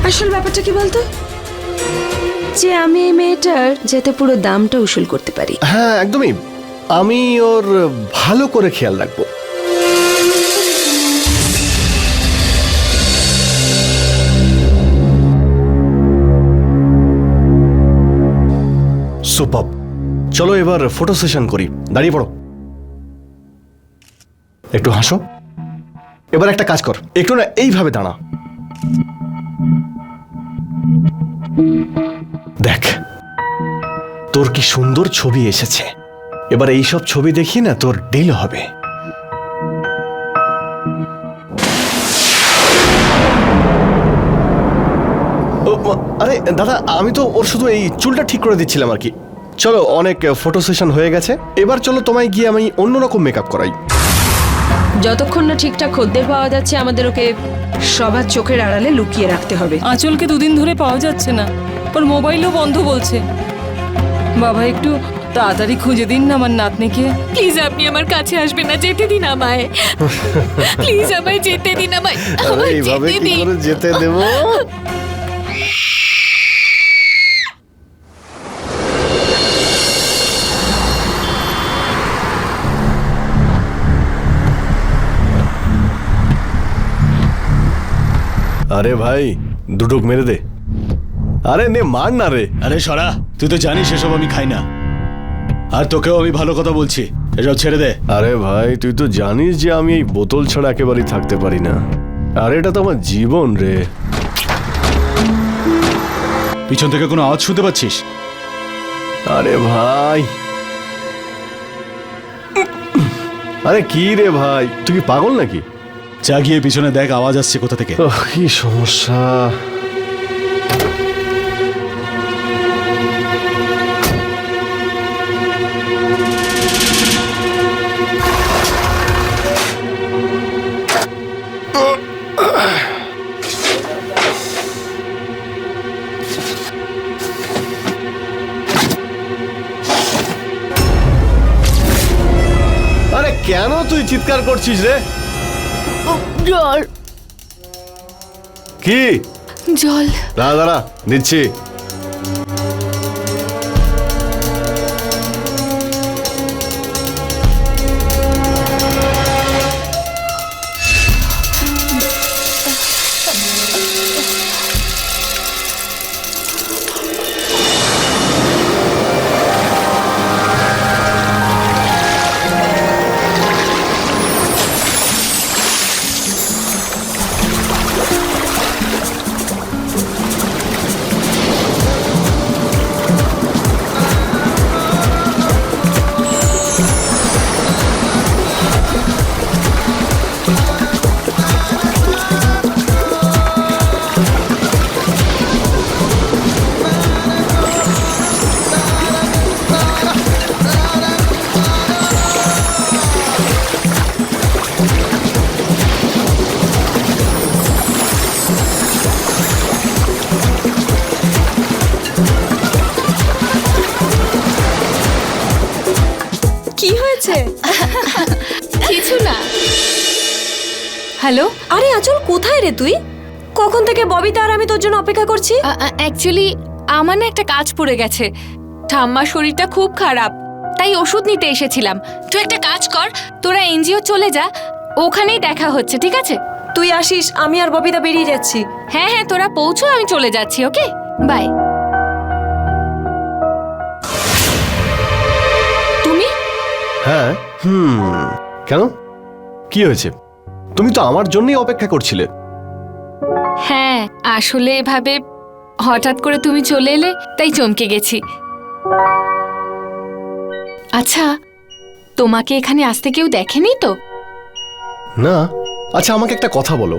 আসল ব্যাপারটা কি বলতো, যে আমি এই মেয়েটার যাতে পুরো দামটা উসুল করতে পারি। হ্যাঁ একদমই, আমি ওর ভালো করে খেয়াল রাখবো। সুপার, চলো এবার ফটো সেশন করি। দাঁড়িয়ে পড়ো, একটু হাসো। এবার একটা কাজ কর, একটু না এইভাবে দাঁড়া। দেখ তোর কি সুন্দর ছবি এসেছে। এবার এইসব ছবি দেখি না তোর ডিল হবে। আরে দাদা, আমি তো ওর শুধু এই চুলটা ঠিক করে দিচ্ছিলাম আর কি। চলো, অনেক ফটো সেশন হয়ে গেছে, এবার চলো তোমায় গিয়ে আমি অন্যরকম মেকআপ করাই। যতক্ষণ না ঠিকঠাক খদ্দের পাওয়া যাচ্ছে, আমাদের ওকে সবার চোখের আড়ালে লুকিয়ে রাখতে হবে। আঁচলকে দুদিন ধরে পাওয়া যাচ্ছে না, ওর মোবাইলও বন্ধ বলছে। বাবা একটু তাড়াতাড়ি খুঁজে দিন না আমার নাতনিকে। প্লিজ আপনি আমার কাছে আসবেন না, যেতে দিন আমায়। প্লিজ আমায় যেতে দিন, আমায় এইভাবে কি করে যেতে দেব? আরে ভাই, দুটোক মেরে দে। আরে নে, মার না রে। আরে সরা, তুই তো জানিস এসব আমি খাই না, আর তোকেও আমি ভালো কথা বলছি, এসব ছেড়ে দে। আরে ভাই, তুই তো জানিস যে আমি এই বোতল ছাড়া একেবারেই থাকতে পারি না। আর এটা তো আমার জীবন রে। পিছন থেকে কোনো আওয়াজ শুনতে পাচ্ছিস? আরে ভাই, আরে কি রে ভাই, তুই কি পাগল নাকি? যা গিয়ে পিছনে দেখ আওয়াজ আসছে কোথা থেকে। কি সমস্যা। আরে কেন তুই চিৎকার করছিস রে? জল, কি? জল। দাঁড়া দাঁড়া, দিচ্ছি। কি হয়েছে? কিছু না। হ্যালো, আরে আঁচল কোথায় রে তুই? কখন থেকে ববিতা আর আমি তোর জন্য অপেক্ষা করছি। অ্যাকচুয়ালি আমার না একটা কাজ পড়ে গেছে। ঠাম্মার শরীরটা খুব খারাপ, তাই ওষুধ নিতে এসেছিলাম। তুই একটা কাজ কর, তোরা এনজিও চলে যা, ওখানেই দেখা হচ্ছে, ঠিক আছে? তুই আসিস, আমি আর ববিতা বেরিয়ে যাচ্ছি। হ্যাঁ হ্যাঁ, তোরা পৌঁছো, আমি চলে যাচ্ছি। ওকে, বাই। তুমি? হ্যাঁ। কেন, কি হয়েছে? তুমি তো আমার জন্যই অপেক্ষা করছিলে। হ্যাঁ, আসলে এভাবে হঠাৎ করে তুমি চলে এলে, তাই চমকে গেছি। আচ্ছা, তোমাকে এখানে আসতে কেউ দেখেনি তো? না। আচ্ছা, আমাকে একটা কথা বলো।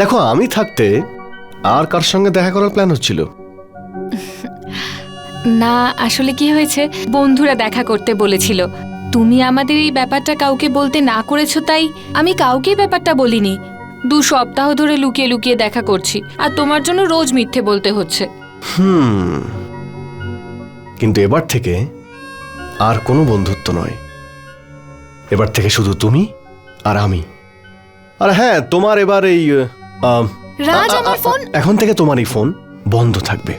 দেখো, আমি থাকতে আর কার সঙ্গে দেখা করার প্ল্যান হচ্ছিল? না, আসলে কি হয়েছে, বন্ধুরা দেখা করতে বলেছিল। তুমি আমাদের এই ব্যাপারটা কাউকে বলতে না করেছো, তাই আমি কাউকে ব্যাপারটা বলিনি। 2 সপ্তাহ ধরে লুকিয়ে লুকিয়ে দেখা করছি, আর তোমার জন্য রোজ মিথ্যে বলতে হচ্ছে। কিন্তু এবার থেকে আর কোনো বন্ধুত্ব নয়, এবার থেকে শুধু তুমি আর আমি। আর হ্যাঁ, তোমার এবার এই রাজ আমার ফোন। এখন থেকে তোমার এই ফোন বন্ধ থাকবে,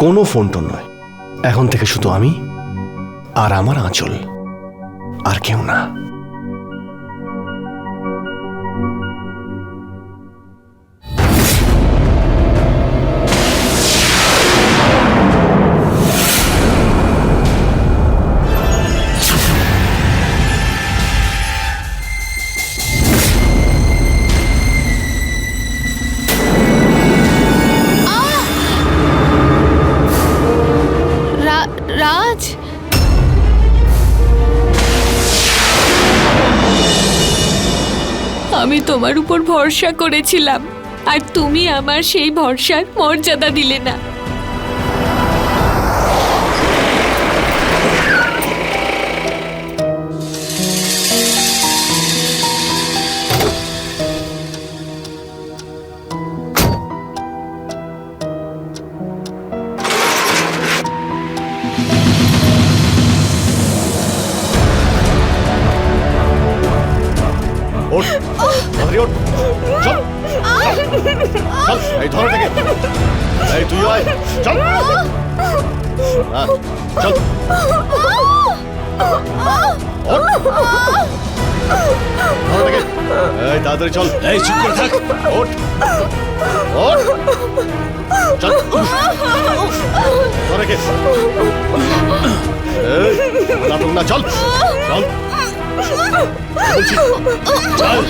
কোনো ফোন টোন নয়। এখন থেকে শুধু আমি আর আমার আঁচল, আর কেউ না। রাজ, আমি তোমার উপর ভরসা করেছিলাম আর তুমি আমার সেই ভরসার মর্যাদা দিলে না। ওঠ, তাড়াতাড়ি ওঠ, চল, চল, এই ধরো থেকে, এই তুই আয়, চল, হ্যাঁ, চল, ওঠ, ধরো থেকে, এই তাড়াতাড়ি চল, এই চুপ করে থাক। ওঠ, ওঠ, চল, ধরো থেকে, এই, নাটক না, চল, চল, বলছি, চল।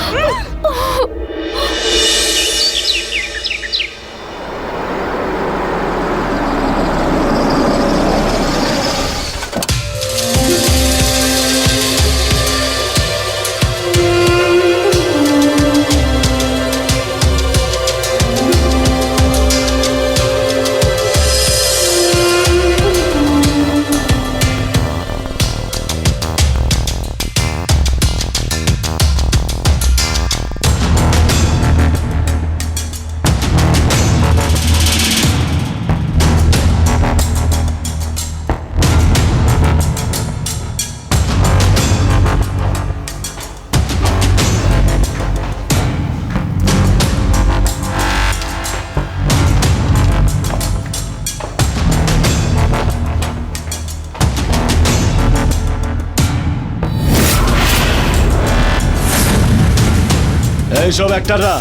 এইসব একটাররা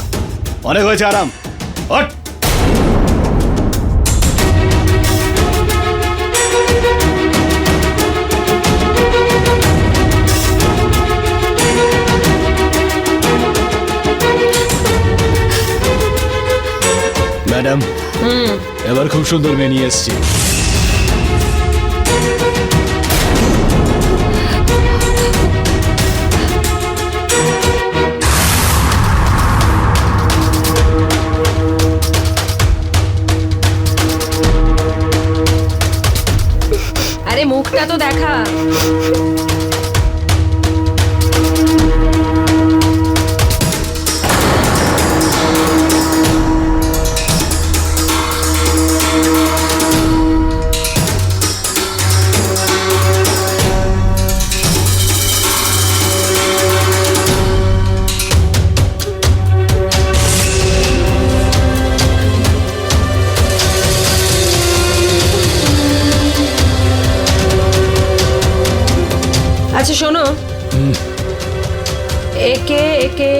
অনেক হয়েছে, আরাম। ওঠ। ম্যাডাম, এবার খুব সুন্দর মেয়ে নিয়ে এসছি। আরে মুখটা তো দেখা। আচ্ছা শোনো, একে একে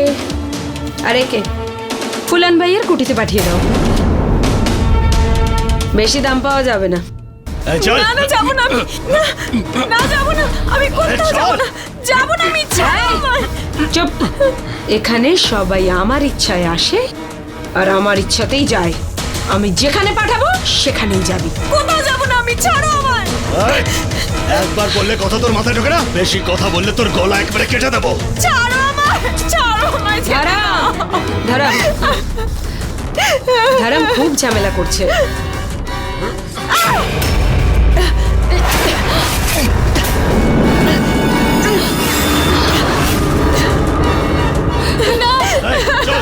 আর একে ফুলান ভাইয়ের কুটিতে পাঠিয়ে দাও, বেশি দাম পাওয়া যাবে না। এই চল। না যাবো না, আমি না যাবো না, আমি কোথাও যাবো না, যাবো না, আমি চাই। চুপ, এখানে সবাই আমার ইচ্ছায় আসে আর আমার ইচ্ছাতেই যায়। আমি যেখানে পাঠাবো সেখানেই যাবি। কোথাও যাবো না, আমি ছাড়ো আমায়। এই, একবার বললে কথা তোর মাথায় ঢোকে না? বেশি কথা বললে তোর গলা একবারে কেটে দেবো। ছাড়ো আমায়, ছাড়ো আমায়, ধরাম ধরাম ধরাম খুব ঝামেলা করছে। এই, চল।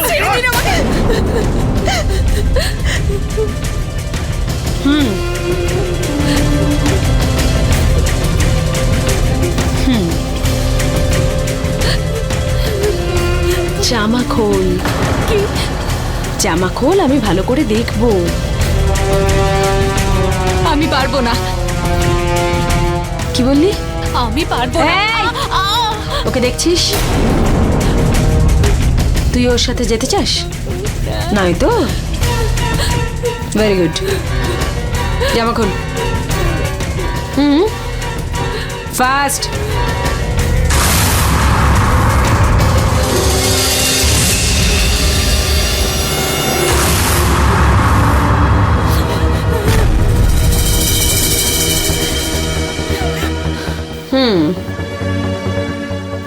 ছেড়ে দিন আমাকে। জামা খোল। জামা খোল, আমি ভালো করে দেখবো। আমি পারবো না, কি বললি? আমি পারবো না। এই! ওকে দেখছিস? তুই ওর সাথে যেতে চাস? নয় তো? ভেরি গুড, জামা খোল। ফাস্ট।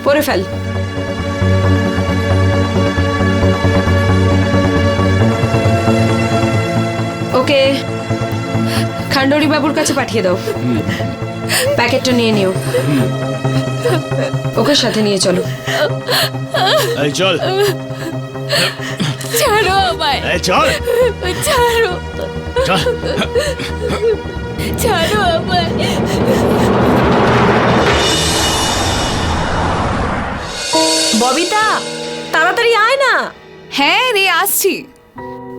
পরে ফেল। ওকে খান্ডরি বাবুর কাছে পাঠিয়ে দাও। প্যাকেটটা নিয়ে নিও, ওকে সাথে নিয়ে চলো। এই চল, ছাড়ো আমায়, এই চল, ছাড়ো, চল। ছাড়ো আমায়। ববিতা, তাড়াতাড়ি আয় না। হ্যাঁ রে, আসছি।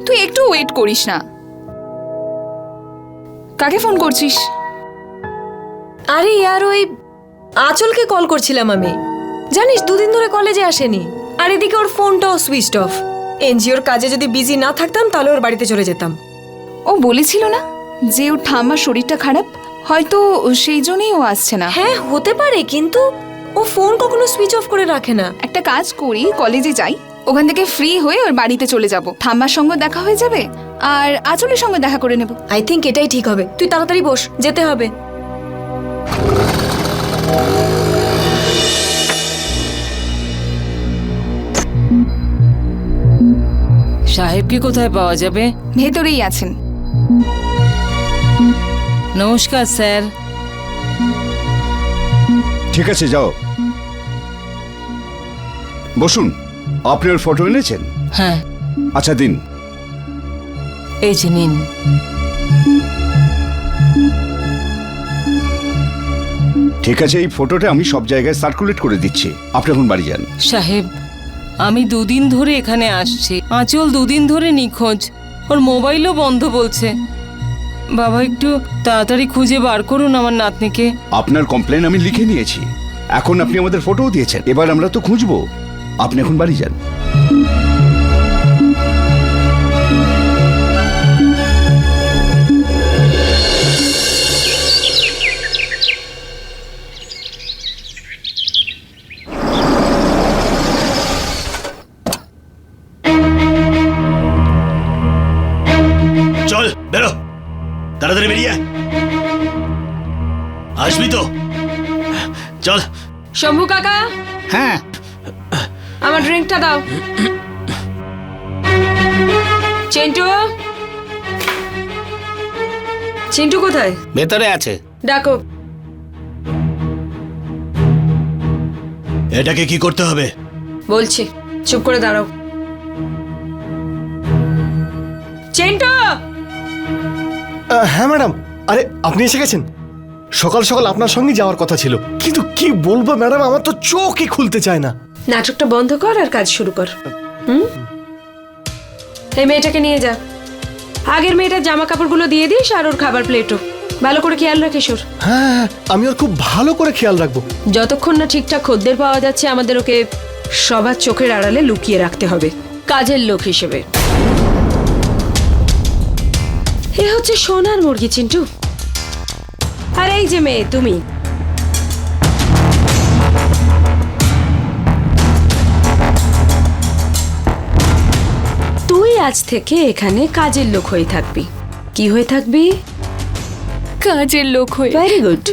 তুই একটু ওয়েট করিস না। কাকে ফোন করছিস? আরে ইয়ার ওই আঁচলকে কল করছিলাম আমি। জানিস 2 দিন ধরে কলেজে আসেনি, আর এদিকে ওর ফোনটাও সুইচ অফ। এনজিওর কাজে যদি বিজি না থাকতাম তাহলে ওর বাড়িতে চলে যেতাম। ও বলেছিল না যে ওর ঠাম্মার শরীরটা খারাপ, হয়তো সেই জন্যই ও আসছে না। হ্যাঁ হতে পারে, কিন্তু ও ফোন কখনো সুইচ অফ করে রাখে না। একটা কাজ করি, কলেজে যাই, ওখান থেকে ফ্রি হয়ে ওর বাড়িতে চলে যাব। ঠাম্মার সঙ্গে দেখা হয়ে যাবে আর আঁচলের সঙ্গে দেখা করে নেব। আই থিঙ্ক এটাই ঠিক হবে। তুই তাড়াতাড়ি বস, যেতে হবে। সাহেবকে কোথায় পাওয়া যাবে? ভেতরেই আছেন। নমস্কার স্যার। ঠিক আছে, যাও বসুন। আপনি ওর ফটো এনেছেন? হ্যাঁ, আচ্ছা দিন। এই যে নিন। ঠিক আছে, এই ফটোটা আমি সব জায়গায় সার্কুলেট করে দিচ্ছি। আপনি এখন বাড়ি যান। সাহেব, আমি 2 দিন ধরে এখানে আসছি। আঁচল 2 দিন ধরে নিখোঁজ, ওর মোবাইলও বন্ধ বলছে। বাবা একটু তাড়াতাড়ি খুঁজে বার করুন আমার নাতনিকে। আপনার কমপ্লেন আমি লিখে নিয়েছি। এখন আপনি আমাদের ফটোও দিয়েছেন, এবার আমরা তো খুঁজবো। আপনি এখন বাড়ি যান। চল বেরো, তাড়াতাড়ি বেরিয়ে আয়। আসবি তো? চল। শম্ভু কাকা, হ্যাঁ, আমার ড্রিঙ্কটা দাও। চিন্টু, চিন্টু কোথায়? ভেতরে আছে। ডাকো। এটাকে কি করতে হবে? বলছি, চুপ করে দাঁড়াও। চিন্টু! হ্যাঁ ম্যাডাম। আরে আপনি এসে গেছেন? সকাল সকাল আপনার সঙ্গে যাওয়ার কথা ছিল, কিন্তু কি বলবো ম্যাডাম, আমার তো চোখই খুলতে চায় না। নাটকটা বন্ধ কর আর কাজ শুরু কর। এই মেয়েটাকে নিয়ে যা। আগের মেয়েটার জামা কাপড়গুলো দিয়ে দিস, আর ওর খাবার প্লেটও ভালো করে খেয়াল রাখিস ওর। হ্যাঁ, আমি ওর খুব ভালো করে খেয়াল রাখবো। যতক্ষণ না ঠিকঠাক খদ্দের পাওয়া যাচ্ছে, আমাদের ওকে সবার চোখের আড়ালে লুকিয়ে রাখতে হবে, কাজের লোক হিসেবে। এ হচ্ছে সোনার মুরগি চিন্টু। আর এই যে মেয়ে তুমি, তুই আজ থেকে এখানে কাজের লোক হয়ে থাকবি। কি হয়ে থাকবি? কাজের লোক হয়ে। ভেরি গুড,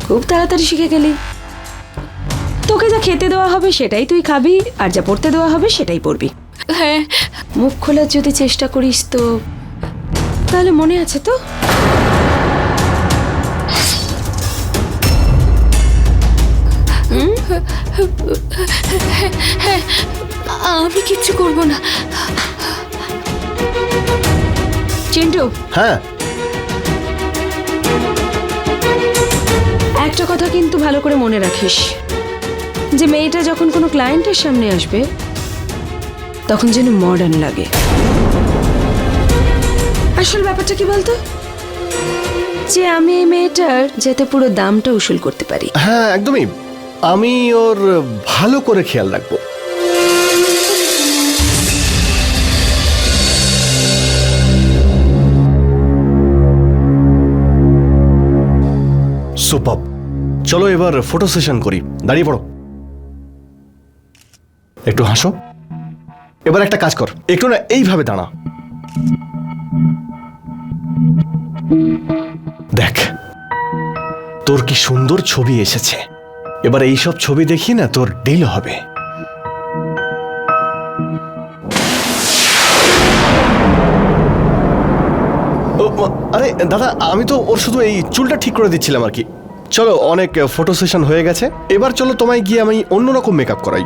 খুব তাড়াতাড়ি শিখে গেলি। তোকে যা খেতে দেওয়া হবে সেটাই তুই খাবি, আর যা পড়তে দেওয়া হবে সেটাই পড়বি। হ্যাঁ, মুখ খোলার যদি চেষ্টা করিস তো তাহলে মনে আছে তো? আমি কিচ্ছু করব না। চিন্টু, হ্যাঁ, একটা কথা কিন্তু ভালো করে মনে রাখিস, যে মেয়েটা যখন কোনো ক্লায়েন্টের সামনে আসবে তখন যেন মডার্ন লাগে। আসল ব্যাপারটা কি বলতো, যে আমি এই মেয়েটার যাতে পুরো দামটা উসুল করতে পারি। হ্যাঁ একদমই, আমি ওর ভালো করে খেয়াল রাখবো। সুপার, চলো এবার ফটো সেশন করি। দাঁড়িয়ে পড়ো, একটু হাসো। এবার একটা কাজ কর, একটু না এইভাবে দাঁড়া। দেখ তোর কি সুন্দর ছবি এসেছে। এবার এইসব ছবি দেখি না তোর ডিল হবে। আরে দাদা, আমি তো ওর শুধু এই চুলটা ঠিক করে দিচ্ছিলাম আর কি। চলো, অনেক ফটো সেশন হয়ে গেছে, এবার চলো তোমায় গিয়ে আমি অন্যরকম মেকআপ করাই।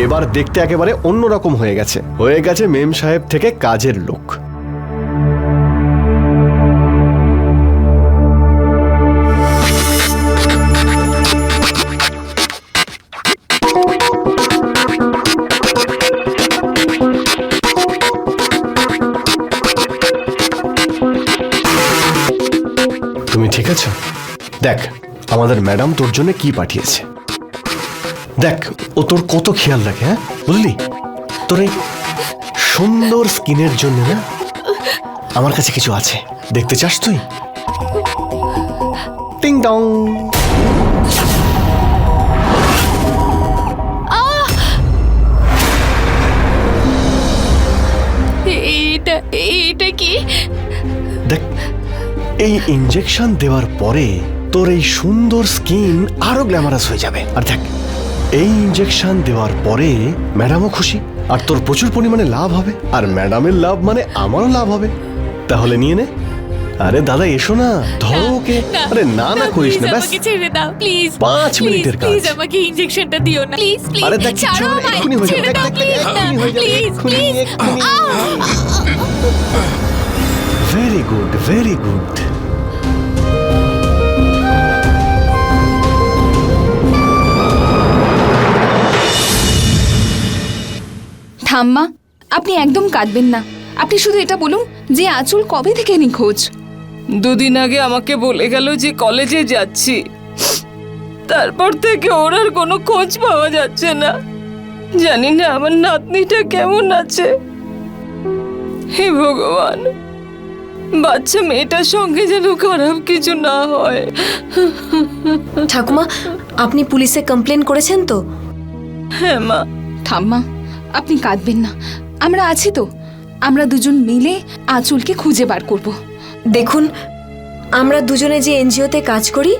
এবার দেখতে একেবারে অন্যরকম হয়ে গেছে মেম সাহেব থেকে কাজের লোক। তুমি ঠিক আছো? দেখ আমাদের ম্যাডাম তোর জন্য কি পাঠিয়েছে। দেখ ও তোর কত খেয়াল রাখে, হ্যাঁ বুঝলি? তোর এই সুন্দর স্কিনের জন্য না আমার কাছে কিছু আছে, দেখতে চাস তুই? টিং টং। এটা কি? দেখ এই ইনজেকশন দেওয়ার পরে তোর এই সুন্দর স্কিন আরো গ্ল্যামারাস হয়ে যাবে। আর দেখ এই ইনজেকশন দেওয়ার পরে ম্যাডামও খুশি, আর তোর প্রচুর পরিমাণে লাভ হবে, আর ম্যাডামের লাভ মানে আমারও লাভ হবে। তাহলে নিয়ে নে। আরে দাদা এসো না, ধরো ওকে। আরে না না করিস না, ব্যাস ছেড়ে দাও প্লিজ। 5 মিনিটের কাজ। প্লিজ আমাকে ইনজেকশনটা দিও না প্লিজ প্লিজ। আরে দেখ কিছু হবে না, এক্ষুনি হয়ে যাবে। Very good, very good. ঠাম্মা, আপনি একদম কাঁদবেন না। আপনি শুধু এটা বলুন যে আঁচল কবে থেকে নিখোঁজ? 2 দিন আগে আমাকে বলে গেল যে কলেজে যাচ্ছি, তারপর থেকে ওর আর কোনো খোঁজ পাওয়া যাচ্ছে না। জানি না আমার নাতনিটা কেমন আছে। হে ভগবান, বাচ্চা মেয়েটার সঙ্গে যেন খারাপ কিছু না হয়। ঠাকুমা, আপনি পুলিশে কমপ্লেন করেছেন তো? হ্যাঁ মা। ঠাম্মা, আপনি কাঁদবেন না, আমরা আছি তো। আমরা দুজন মিলে আঁচলকে খুঁজে বার করব। দেখুন, আমরা দুজনে যে এনজিওতে কাজ করি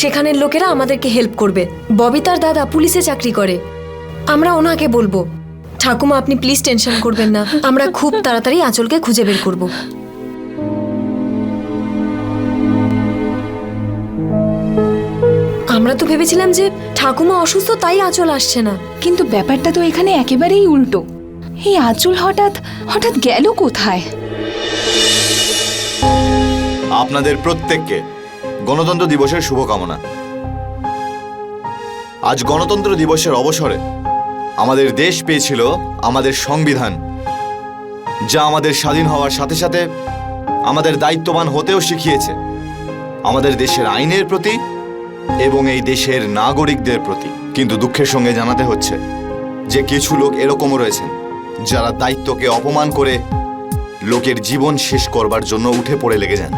সেখানের লোকেরা আমাদেরকে হেল্প করবে। ববিতার দাদা পুলিশে চাকরি করে, আমরা ওনাকে বলবো। ঠাকুমা আপনি প্লিজ টেনশন করবেন না, আমরা খুব তাড়াতাড়ি আঁচলকে খুঁজে বের করব। আমরা তো ভেবেছিলাম যে ঠাকুমা অসুস্থ তাই আঁচল আসছে না, কিন্তু ব্যাপারটা তো এখানে একেবারেই উল্টো। এই আঁচল হঠাৎ হঠাৎ গেল কোথায়? আপনাদের প্রত্যেককে গণতন্ত্র দিবসের শুভকামনা। আজ গণতন্ত্র দিবসের অবসরে আমাদের দেশ পেয়েছিল আমাদের সংবিধান, যা আমাদের স্বাধীন হওয়ার সাথে সাথে আমাদের দায়িত্ববান হতেও শিখিয়েছে আমাদের দেশের আইনের প্রতি এবং এই দেশের নাগরিকদের প্রতি। কিন্তু দুঃখের সঙ্গে জানাতে হচ্ছে যে কিছু লোক এরকমও রয়েছেন যারা দায়িত্বকে অপমান করে লোকের জীবন শেষ করবার জন্য উঠে পড়ে লেগে যান।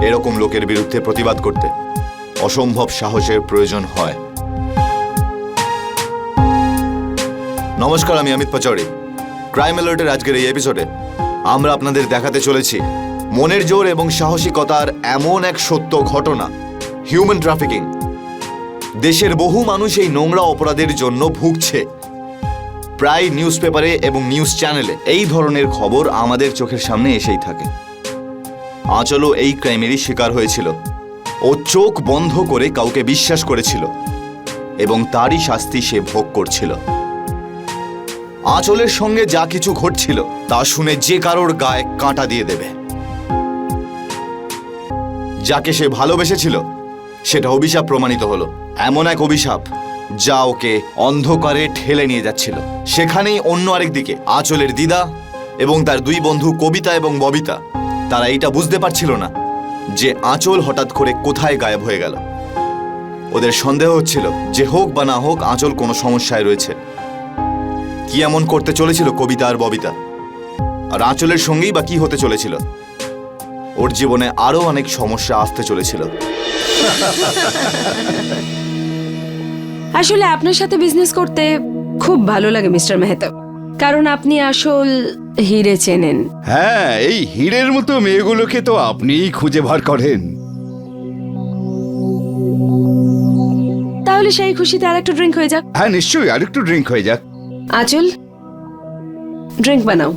এরকম লোকের বিরুদ্ধে প্রতিবাদ করতে অসম্ভব সাহসের প্রয়োজন হয়। নমস্কার, আমি অমিত পাচৌরি। ক্রাইম অ্যালার্টের আজকের এই এপিসোডে আমরা আপনাদের দেখাতে চলেছি মনের জোর এবং সাহসিকতার এমন এক সত্য ঘটনা, হিউম্যান ট্রাফিকিং। দেশের বহু মানুষ এই নোংরা অপরাধের জন্য ভুগছে। প্রায় নিউজ পেপারে এবং নিউজ চ্যানেলে এই ধরনের খবর আমাদের চোখের সামনে এসেই থাকে। আঁচলও এই ক্রাইমেরই শিকার হয়েছিল। ও চোখ বন্ধ করে কাউকে বিশ্বাস করেছিল এবং তারই শাস্তি সে ভোগ করছিল। আঁচলের সঙ্গে যা কিছু ঘটছিল তা শুনে যে কারোর গায়ে কাঁটা দিয়ে দেবে। যাকে সে ভালোবেসেছিল সেটা অভিশাপ প্রমাণিত হলো। এমন এক অভিশাপ যা ওকে অন্ধকারে ঠেলে নিয়ে যাচ্ছিল। সেখানেই অন্য আরেক দিকে আঁচলের দিদা এবং তার দুই বন্ধু কবিতা এবং ববিতা তারা এটা বুঝতে পারছিল না যে আঁচল হঠাৎ করে কোথায় গায়েব হয়ে গেল। ওদের সন্দেহ হচ্ছিল যে হোক বা না হোক আঁচল কোনো সমস্যায় রয়েছে। কি এমন করতে চলেছিল কবিতা আর ববিতা, আর আঁচলের সঙ্গেই বা কি হতে চলেছিল? ওর জীবনে আরো অনেক সমস্যা আসতে চলেছিল। আসলে আপনার সাথে বিজনেস করতে খুব ভালো লাগে মিস্টার মেহতা, কারণ আপনি আসল হিরে চেনেন। হ্যাঁ, এই হীরের মতো মেয়েগুলোকে তো আপনিই খুঁজে বার করেন। তাহলে সেই খুশিতে আর একটু ড্রিঙ্ক হয়ে যাক। হ্যাঁ নিশ্চয়ই, আর একটু ড্রিঙ্ক হয়ে যাক। আঁচল, ড্রিঙ্ক বানাও।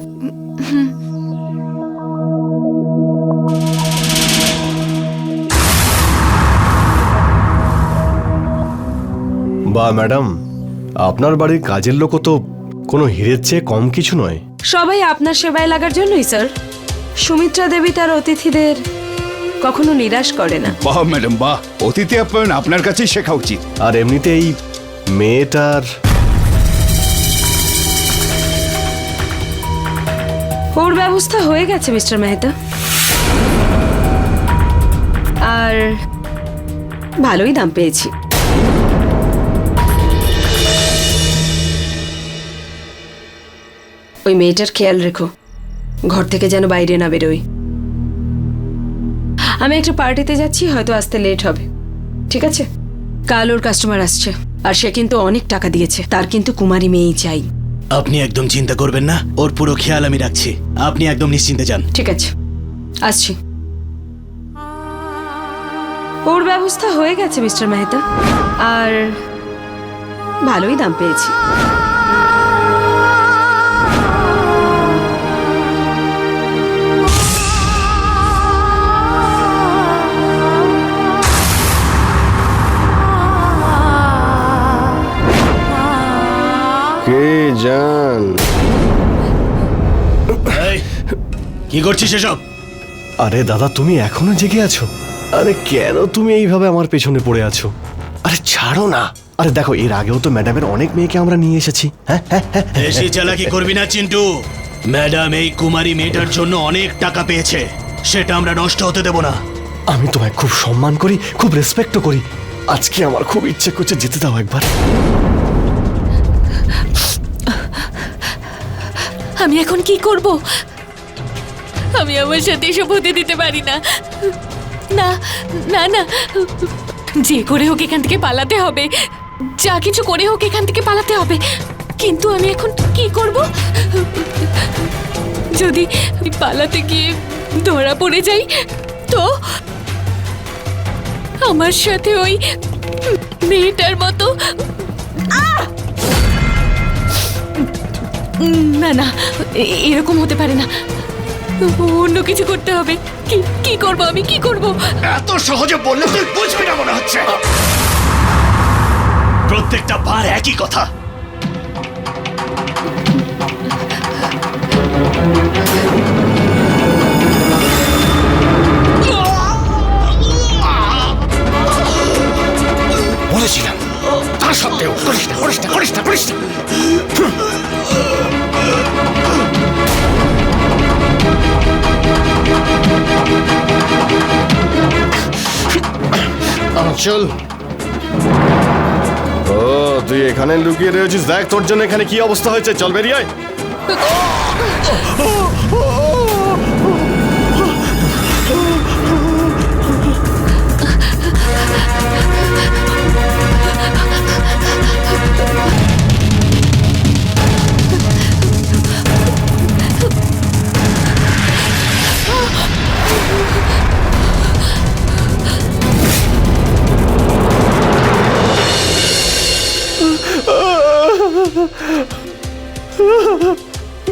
বা ম্যাডাম, আপনার বাড়ির কাজের লোকও তো কোনো হীরের চেয়ে কম কিছু নয়। সবাই আপনার সেবায় লাগার জন্যই স্যার। সুমিত্রা দেবী তার অতিথিদের কখনো নিরাশ করে না। বাহ ম্যাডাম বাহ, অতিথি আপ্যায়ন আপনার কাছেই শেখা উচিত। আর এমনিতেই মেয়েটার ওর ব্যবস্থা হয়ে গেছে মিস্টার মেহতা, আর ভালোই দাম পেয়েছি। ওই মেয়েটার খেয়াল রেখো, ঘর থেকে যেন বাইরে না বেরোয়। আমি একটা পার্টিতে যাচ্ছি, হয়তো আসতে লেট হবে, ঠিক আছে? কাল ওর কাস্টমার আসছে, আর সে কিন্তু অনেক টাকা দিয়েছে। তার কিন্তু কুমারী মেয়েই চাই। আপনি একদম চিন্তা করবেন না, ওর পুরো খেয়াল আমি রাখছি। আপনি একদম নিশ্চিন্তে যান। ঠিক আছে, আসছি। ওর ব্যবস্থা হয়ে গেছে মিস্টার মেহতা, আর ভালোই দাম পেয়েছি। কে জান? এই, কি করছিস এসব? আরে দাদা, তুমি এখনো জেগে আছো? আরে কেন তুমি এইভাবে আমার পেছনে পড়ে আছো? আরে ছাড়ো না। আরে দেখো, এর আগেও তো ম্যাডামের অনেক মেয়েকে আমরা নিয়ে এসেছি। হ্যাঁ হ্যাঁ হ্যাঁ। বেশি চালাকি করবি না চিন্টু। ম্যাডাম এই কুমারী মেয়েটার জন্য অনেক টাকা পেয়েছে, সেটা আমরা নষ্ট হতে দেব না। আমি তোমায় খুব সম্মান করি, খুব রেসপেক্টও করি। আজকে আমার খুব ইচ্ছে করছে যেতে দাও একবার। আমি এখন কি করব? আমি আমার সাথে এসব হতে দিতে পারি না। না না না, যে করে হোক এখান থেকে পালাতে হবে। যা কিছু করে হোক এখান থেকে পালাতে হবে। কিন্তু আমি এখন কি করব? যদি আমি পালাতে গিয়ে ধরা পড়ে যাই তো আমার সাথে ওই মেয়েটার মতো। না না, এরকম হতে পারে না। অন্য কিছু করতে হবে। কি করব আমি, কি করব? এত সহজে বললে তুই বুঝবি না মনে হচ্ছে। প্রত্যেকটা বার একই কথা। বলেছিলাম, তা সত্ত্বেও করিস না করিস না করিস না করিস না। চল। ও, তুই এখানে লুকিয়ে রয়েছিস? দেখ তোর জন্য এখানে কি অবস্থা হয়েছে। চল বেরিয়ে আয়।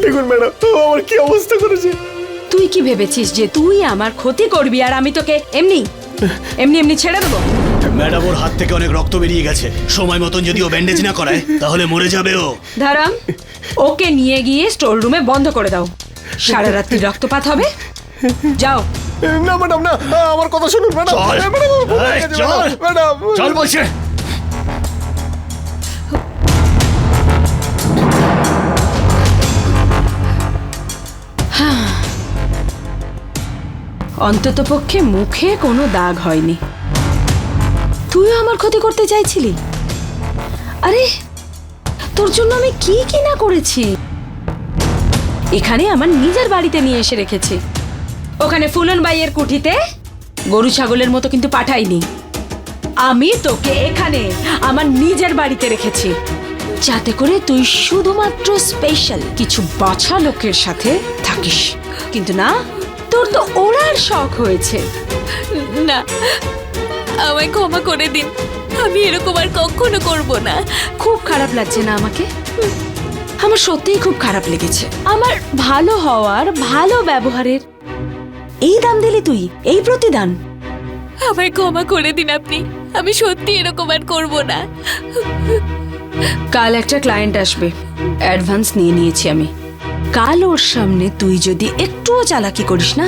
দেখুন ম্যাডাম, আমার কি অবস্থা করেছে। তুই কি ভেবেছিস যে তুই আমার ক্ষতি করবি আর আমি তোকে এমনি এমনি এমনি ছেড়ে দেবো? ম্যাডাম ওর হাত থেকে অনেক রক্ত বেরিয়ে গেছে। সময় মতন যদি ও ব্যান্ডেজ না করায় তাহলে মরে যাবে ও। ধারাম, ওকে নিয়ে গিয়ে স্টোর রুমে বন্ধ করে দাও। সারা রাত্রি রক্তপাত হবে। যাও। না ম্যাডাম, না, আমার কথা শুনুন ম্যাডাম। চল। ম্যাডাম, আমার ভুল হয়ে এই, গেছে, চল। ম্যাডাম। চল বলছে। অন্ততপক্ষে মুখে কোনো দাগ হয়নি। তুইও আমার ক্ষতি করতে চাইছিলি? আরে তোর জন্য আমি কি কি না করেছি। এখানে আমার নিজের বাড়িতে নিয়ে এসে রেখেছি, ওখানে ফুলন বাইয়ের কুঠিতে গরু ছাগলের মতো কিন্তু পাঠাইনি। আমি তোকে এখানে আমার নিজের বাড়িতে রেখেছি, যাতে করে তুই শুধুমাত্র স্পেশাল কিছু বাছা লোকের সাথে থাকিস। কিন্তু না, তোর তো ওড়ার শখ হয়েছে। না, আমায় ক্ষমা করে দিন, আমি এরকম আর কখনো করব না। খুব খারাপ লাগছে না আমাকে? আমার সত্যিই খুব খারাপ লেগেছে। আমার ভালো হওয়ার, ভালো ব্যবহারের এই দাম দিলি তুই, এই প্রতিদান? আমায় ক্ষমা করে দিন আপনি, আমি সত্যি এরকম আর করব না। কাল একটা ক্লায়েন্ট আসবে, অ্যাডভান্স নিয়ে নিয়েছি আমি। কাল ওর সামনে তুই যদি একটুও চালাকি করিস না,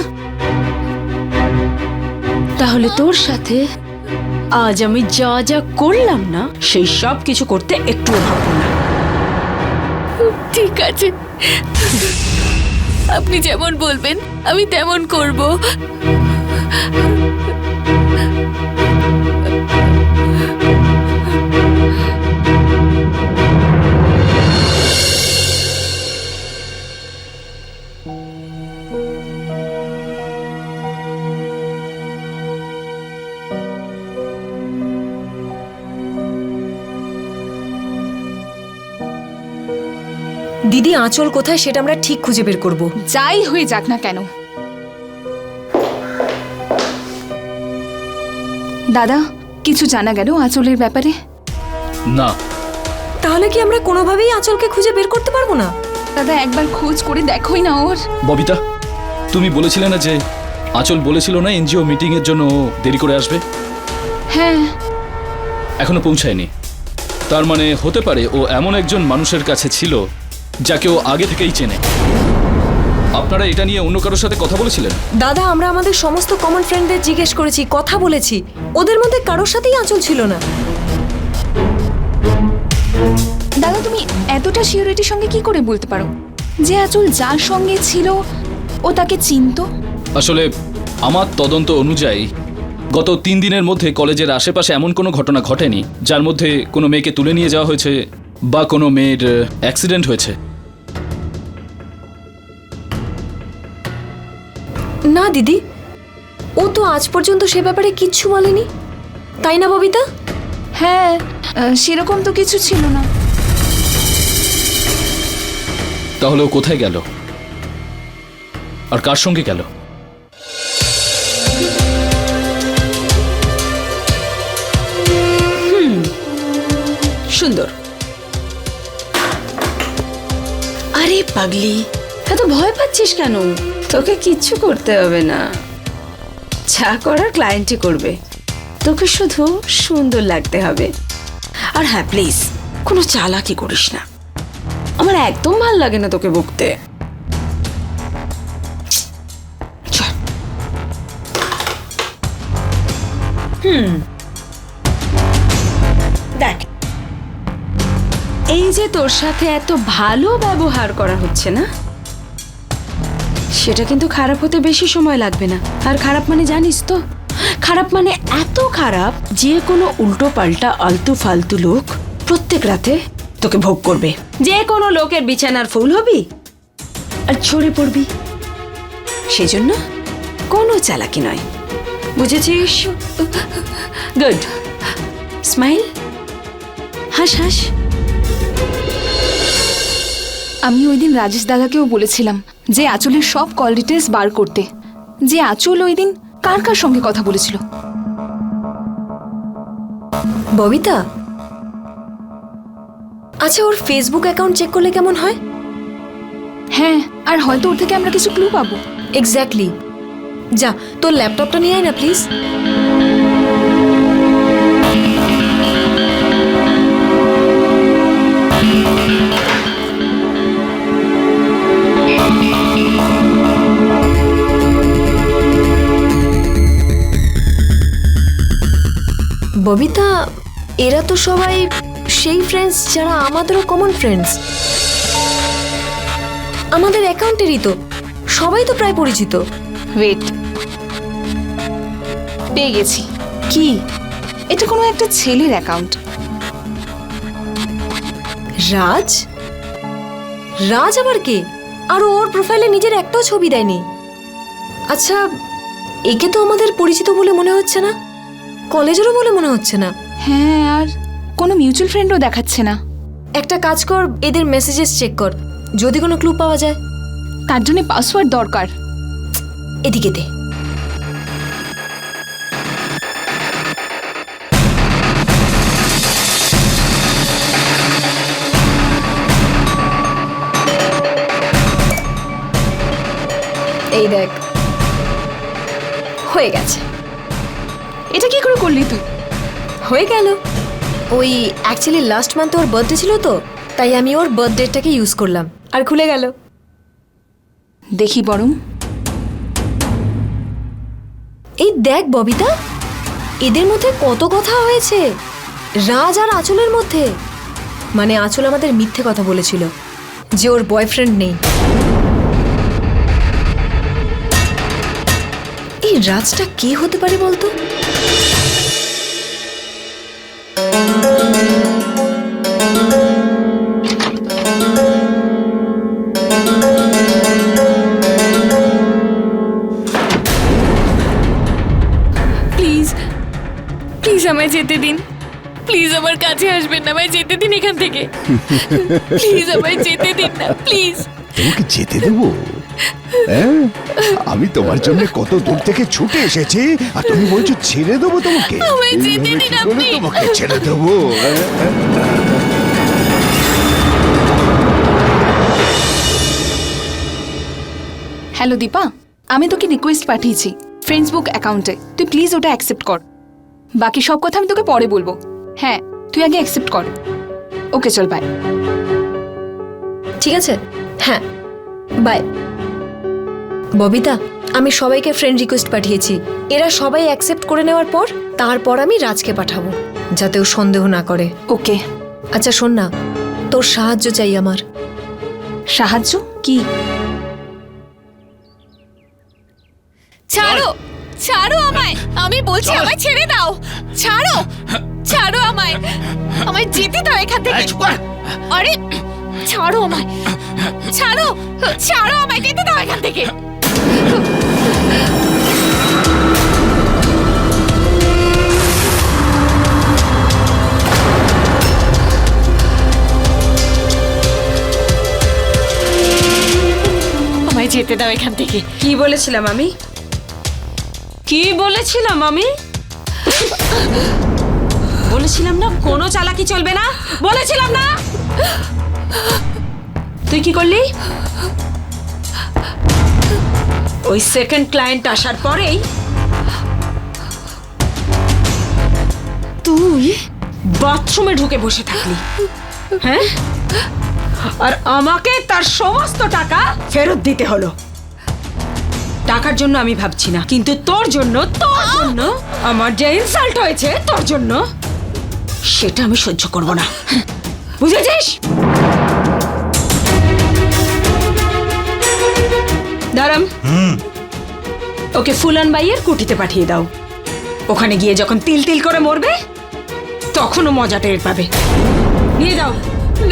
তাহলে তোর সাথে আজ আমি যা যা করলাম না সেই সব কিছু করতে একটুও ভাববো না। ঠিক আছে, আপনি যেমন বলবেন আমি তেমন করব। দিদি, আঁচল কোথায় সেটা আমরা ঠিক খুঁজে বের করব। যাই হয়ে যাক না কেন। দাদা, কিছু জানা গেল আঁচলের ব্যাপারে? না। তাহলে কি আমরা কোনোভাবেই আঁচলকে খুঁজে বের করতে পারবো না? দাদা, একবার খোঁজ করে দেখোই না ওর। ববিতা, তুমি বলেছিলে না যে আঁচল বলেছিল না এনজিও মিটিং এর জন্য ও দেরি করে আসবে? হ্যাঁ। এখনো পৌঁছায়নি। তার মানে হতে পারে ও এমন একজন মানুষের কাছে ছিল যাকে ও আগে থেকেই চেনে। আপনারা এটা নিয়ে অন্য কারোর সাথে কথা বলেছিলেন? দাদা, আমরা আমাদের সমস্ত কমন ফ্রেন্ডদের জিজ্ঞেস করেছি, কথা বলেছি, ওদের মধ্যে কারোর সাথেই আঁচল ছিল না। দাদা, তুমি এতটা সিওরিটির সঙ্গে কি করে বলতে পারো যে আঁচল যার সঙ্গে ছিল ও তাকে চিনতো? আসলে আমার তদন্ত অনুযায়ী গত 3 দিনের মধ্যে কলেজের আশেপাশে এমন কোনো ঘটনা ঘটেনি যার মধ্যে কোনো মেয়েকে তুলে নিয়ে যাওয়া হয়েছে বা কোনো মেয়ের অ্যাক্সিডেন্ট হয়েছে। না দিদি, ও তো আজ পর্যন্ত সে ব্যাপারে কিচ্ছু বলেনি, তাই না ববিতা? হ্যাঁ, সেরকম তো কিছু ছিল না। তাহলে ও কোথায় গেল আর কার সঙ্গে গেল? সুন্দর। আরে পাগলি, এত ভয় পাচ্ছিস কেন? তোকে কিচ্ছু করতে হবে না, যা করার ক্লায়েন্টই করবে। তোকে শুধু সুন্দর লাগতে হবে। আর হ্যাঁ, প্লিজ কোনো চালাকি করিস না, আমার একদম ভাল লাগে না তোকে বকতে। চল। দেখ, এই যে তোর সাথে এত ভালো ব্যবহার করা হচ্ছে না, সেটা কিন্তু খারাপ হতে বেশি সময় লাগবে না। আর খারাপ মানে জানিস তো, খারাপ মানে এত খারাপ যে কোনো উল্টো পাল্টা আলতু ফালতু লোক প্রত্যেক রাতে তোকে ভোগ করবে। যে কোনো লোকের বিছানার ফুল হবি আর ঝরে পড়বি। সেজন্য কোনো চালাকি নয়, বুঝেছিস? গুড, স্মাইল, হাস হাস। আমি ওই দিন রাজেশ দাদাকেও বলেছিলাম যে আঁচলের সব কল ডিটেলস বার করতে, যে আঁচল ওই দিন কার কার সঙ্গে কথা বলেছিল। ববিতা, আচ্ছা ওর ফেসবুক অ্যাকাউন্ট চেক করলে কেমন হয়? হ্যাঁ, আর হয়তো ওর থেকে আমরা কিছু ক্লু পাবো। এক্স্যাক্টলি। যা, তোর ল্যাপটপটা নিয়ে আয় না প্লিজ। ববিতা, এরা তো সবাই সেই ফ্রেন্ডস যারা আমাদেরও কমন ফ্রেন্ডস। আমাদের অ্যাকাউন্টেরই তো, সবাই তো প্রায় পরিচিত। ওয়েট, পেয়ে গেছি। কি? এটা কোনো একটা ছেলের অ্যাকাউন্ট। রাজ? রাজ আবার কে? আর ওর প্রোফাইলে নিজের একটাও ছবি দেয়নি। আচ্ছা, একে তো আমাদের পরিচিত বলে মনে হচ্ছে না, কলেজেরও বলে মনে হচ্ছে না। হ্যাঁ, আর কোনো মিউচুয়াল ফ্রেন্ডও দেখাচ্ছে না। একটা কাজ কর, এদের মেসেজেস চেক কর, যদি কোনো ক্লু পাওয়া যায়। তার জন্য পাসওয়ার্ড দরকার। এদিকে দে। এই দেখ, হয়ে গেছে। এটা কি করে করলি তুই? হয়ে গেল। ওই অ্যাকচুয়ালি লাস্ট মান্থে ওর বার্থডে ছিল তো, তাই আমি ওর বার্থডেটাকে ইউজ করলাম আর খুলে গেল। দেখি বরং। এই দেখ ববিতা, এদের মধ্যে কত কথা হয়েছে, রাজ আর আঁচলের মধ্যে। মানে আঁচল আমাদের মিথ্যে কথা বলেছিল যে ওর বয়ফ্রেন্ড নেই। এই রাজটা কে হতে পারে বলতো? প্লিজ প্লিজ আমায় যেতে দিন, প্লিজ আমার কাছে আসবেন না, আমায় যেতে দিন এখান থেকে। প্লিজ আমায় যেতে দিন না, প্লিজ। তোমাকে যেতে দেবো? হ্যাঁ, আমি তোমার জন্য কত দূর থেকে ছুটে এসেছি আর তুমি বলছো ছেড়ে দেবো তোমাকে? আমায় যেতে এইভাবে দিন কি করে আপনি। তোমাকে ছেড়ে দেবো? হ্যালো দীপা, আমি তোকে রিকোয়েস্ট পাঠিয়েছি ফ্রেন্ডসবুক অ্যাকাউন্টে। তুই প্লিজ ওটা অ্যাকসেপ্ট কর। বাকি সব কথা আমি তোকে পরে বলবো। হ্যাঁ, তুই আগে অ্যাকসেপ্ট কর। ওকে, চল বাই। ঠিক আছে, হ্যাঁ, বাই। ববিতা, আমি সবাইকে ফ্রেন্ড রিকোয়েস্ট পাঠিয়েছি। এরা সবাই অ্যাকসেপ্ট করে নেওয়ার পর তারপর আমি রাজকে পাঠাবো, যাতে ও সন্দেহ না করে। ওকে। আচ্ছা শোন না, তোর সাহায্য চাই আমার। সাহায্য? কি? ছাড়ো, ছাড়ো আমায়, আমি বলছি আমায় ছেড়ে দাও। ছাড়ো, ছাড়ো আমায়, আমায় যেতে দাও এখান থেকে। আরে ছাড়ো আমায়, ছাড়ো, ছাড়ো আমায়, যেতে দাও এখান থেকে। আমায় যেতে দাও এখান থেকে। কি বলেছিলাম আমি? কি বলেছিলাম আমি? বলেছিলাম না কোনো চালাকি চলবে না, বলেছিলাম না? তুই কি করলি? ওই সেকেন্ড ক্লায়েন্ট আসার পরেই তুই বাথরুমে ঢুকে বসে থাকলি, হ্যাঁ? আর আমাকে তার সমস্ত টাকা ফেরত দিতে হলো। টাকার জন্য আমি ভাবছি না, কিন্তু তোর জন্য আমার যে ইনসাল্ট হয়েছে তোর জন্য, সেটা আমি সহ্য করব না, বুঝেছিস? দাঁড়াম, ওকে ফুলান বাইয়ের কুটিতে পাঠিয়ে দাও। ওখানে গিয়ে যখন তিল তিল করে মরবে তখনও মজা টের পাবে। নিয়ে যাও।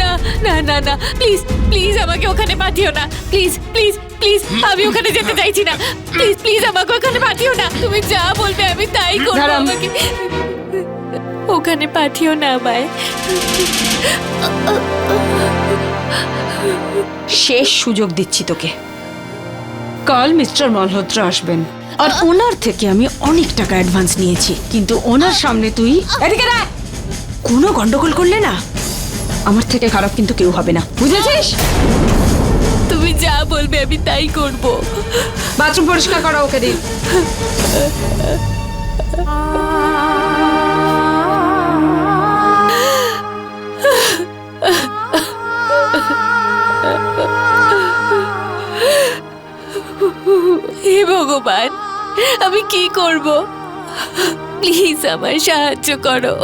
না না না না, প্লিজ প্লিজ আমাকে ওখানে পাঠিও না, প্লিজ প্লিজ প্লিজ, আমি ওখানে যেতে চাইছি না, প্লিজ প্লিজ আমাকে ওখানে পাঠিও না। তুমি যা বলবে আমি তাই করব, দাঁড়াও। আমাকে ওখানে পাঠিও না আমায়। শেষ সুযোগ দিচ্ছি তোকে। কাল মিস্টার মালহোত্রা আসবেন আর ওনার থেকে আমি অনেক টাকা অ্যাডভান্স নিয়েছি, কিন্তু ওনার সামনে তুই এদিকে দেখ, কোনো গন্ডগোল করলে না আমার থেকে খারাপ কিন্তু কেউ হবে না, বুঝেছিস? তুমি যা বলবে আমি তাই করব। বাথরুম পরিষ্কার করা ওকে দিন। হে ভগবান, আমি কি করব? প্লিজ আমায় সাহায্য করো।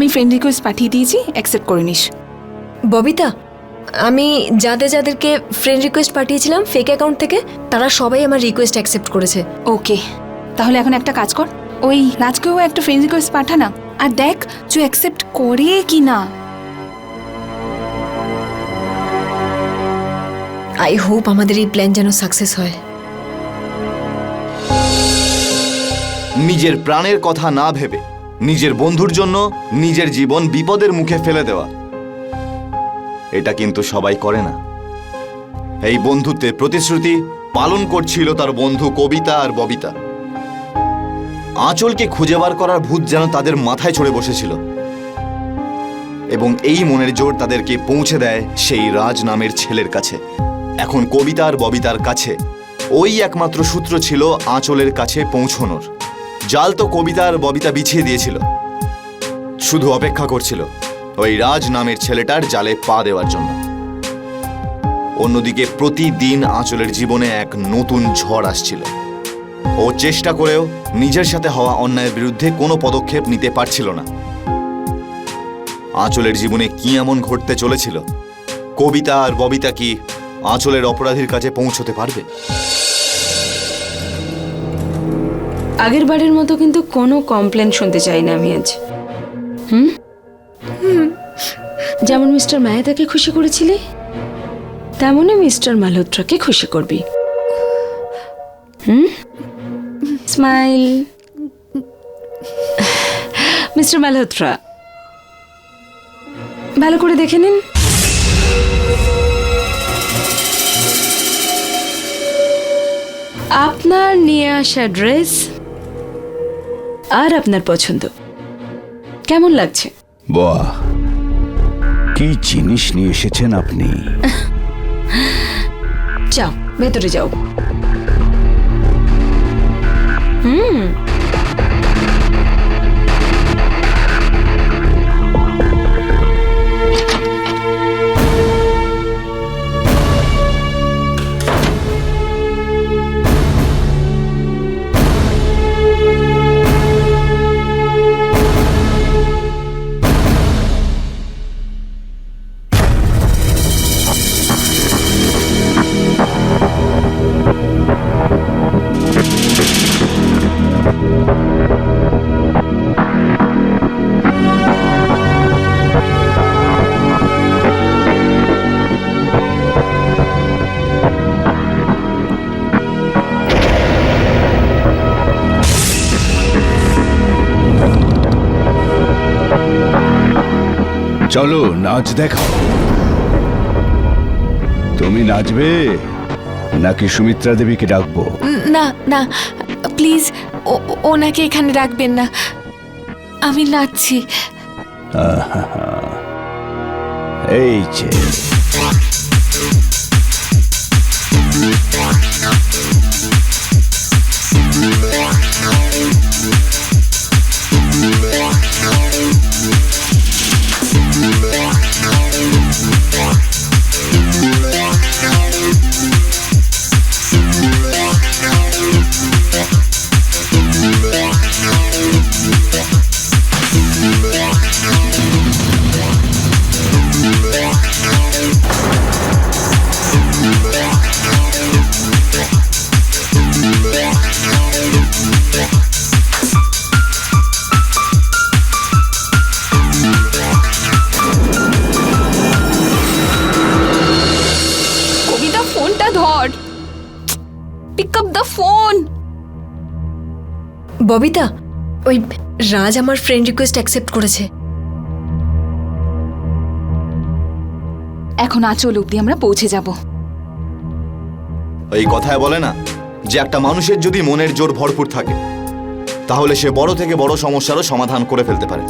আমি ফ্রেন্ড রিকোয়েস্ট পাঠিয়ে দিয়েছি, অ্যাকসেপ্ট করে নিস। ববিতা, আমি যাদেরকে ফ্রেন্ড রিকোয়েস্ট পাঠিয়েছিলাম ফেক অ্যাকাউন্ট থেকে, তারা সবাই আমার রিকোয়েস্ট অ্যাকসেপ্ট করেছে। ওকে, তাহলে এখন একটা কাজ কর, ওই রাজকেও একটা ফ্রেন্ড রিকোয়েস্ট পাঠা না, আর দেখ যে অ্যাকসেপ্ট করে কি না। আই হোপ আমাদের এই প্ল্যান যেন সাকসেস হয়। নিজের প্রাণের কথা না ভেবে নিজের বন্ধুর জন্য নিজের জীবন বিপদের মুখে ফেলে দেওয়া, এটা কিন্তু সবাই করে না। এই বন্ধুত্বের প্রতিশ্রুতি পালন করছিল তার বন্ধু কবিতা আর ববিতা। আঁচলকে খুঁজে বার করার ভূত যেন তাদের মাথায় চড়ে বসেছিল, এবং এই মনের জোর তাদেরকে পৌঁছে দেয় সেই রাজ নামের ছেলের কাছে। এখন কবিতা আর ববিতার কাছে ওই একমাত্র সূত্র ছিল আঁচলের কাছে পৌঁছনোর। জাল তো কবিতা আর ববিতা বিছিয়ে দিয়েছিল, শুধু অপেক্ষা করছিল ওই রাজ নামের ছেলেটার জালে পা দেওয়ার জন্য। অন্যদিকে প্রতিদিন আঁচলের জীবনে এক নতুন ঝড় আসছিল। ও চেষ্টা করেও নিজের সাথে হওয়া অন্যায়ের বিরুদ্ধে কোনো পদক্ষেপ নিতে পারছিল না। আঁচলের জীবনে কি এমন ঘটতে চলেছিল? কবিতা আর ববিতা কি আঁচলের অপরাধীর কাছে পৌঁছতে পারবে? আগের বারের মতো কিন্তু কোনো কমপ্লেন শুনতে চাই না আমি আজ। যেমন মিস্টার মেহতাকে খুশি করেছিলি, তেমনই মিস্টার মালহোত্রাকে খুশি করবি। স্মাইল। মিস্টার মালহোত্রা, ভালো করে দেখে নিন। আপনার নিয়ে আসা ড্রেস আর আপনার পছন্দ কেমন লাগছে? বাহ, কি জিনিস নিয়ে এসেছেন আপনি। যাও ভেতরে যাও। চলো নাচ দেখাও। তুমি নাচবে নাকি সুমিত্রা দেবীকে ডাকবো? না না, প্লিজ ওনাকে এখানে রাখবেন না, আমি নাচছি। এই যে কবিতা, ফোনটা ধর, pick up the phone. Babita, ওই রাজ আমার ফ্রেন্ড রিকোয়েস্ট অ্যাকসেপ্ট করেছে। এখন আঁচল অব্দি আমরা পৌঁছে যাব। এই কথায় বলে না যে একটা মানুষের যদি মনের জোর ভরপুর থাকে তাহলে সে বড় থেকে বড় সমস্যারও সমাধান করে ফেলতে পারে।